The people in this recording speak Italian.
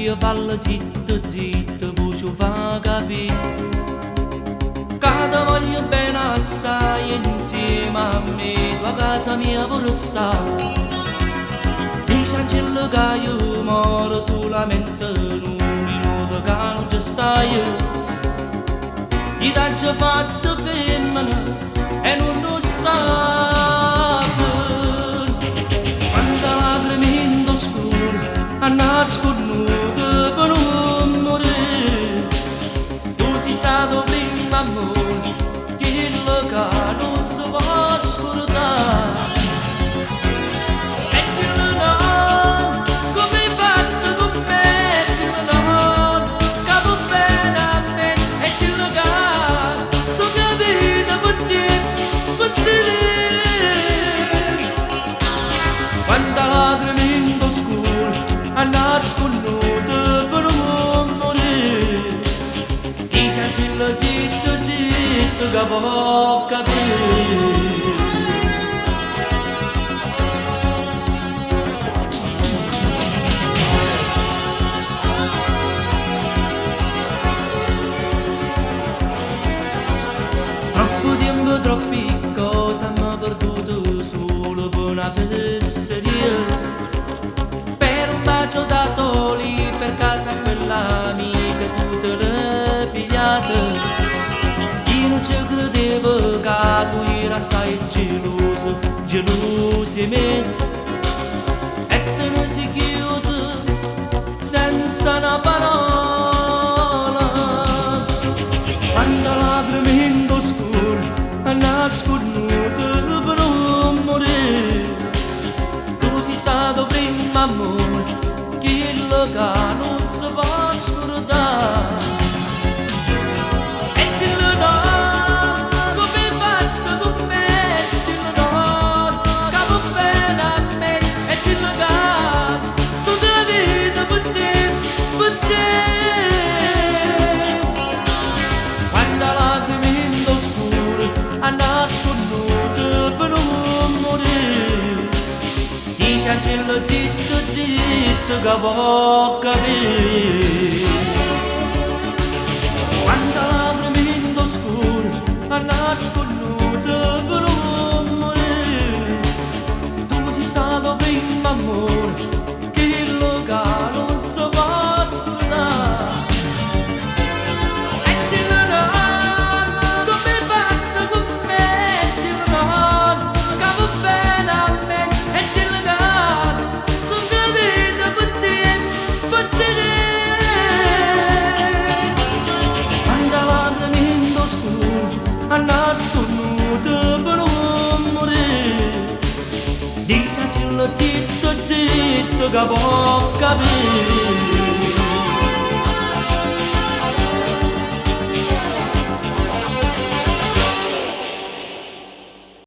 io fallo zitto zitto, poi ci fa capire che voglio bene assai insieme a me, tua casa mia vorrei stare. Dice Angelo che io moro solamente un minuto che non ci stai. Gli t'ho fatto femmina e non lo sa. Quanta lacrime in scuro a nasconduto per non morire. Tu sei stato prima amore, quello che non si può scordare. E quello no, come hai fatto con me, quello no, che va bene a me. E quello che sono capita per te, per te. Quanta lacrime in scuro a nasconduto per non morire. Dice Angelo zitto zitto che può capire. Troppo tempo, troppi cose hanno perduto solo per una fesseria. Per un bacio dato lì per casa a quell'amica tu te l'hai pigliata. Io non ci credevo che tu eri assai geloso, geloso di me. E te ne si chiude senza una parola. Quando lacrime in scuro a nasconduto per non morire. Tu sei stato prima amore, quello che non si può scordare. E quello no, come hai fatto con me, quello no, che va bene a me. E quello che sono capita per te, per te. Quanta lacrime in scuro a nasconduto per non morire. Dice Angelo zitto zitto che può capire. Quanta lacrime in scuro a nasconduto per non morire. Tu sei stato prima amore, quello che non si può scordare. E quello no, come hai fatto con me, quello no, che va bene a me. E quello che sono capita per te, per te. Quanta lacrime in scuro a nasconduto per non morire. Dice Angelo zitto zitto che può capire.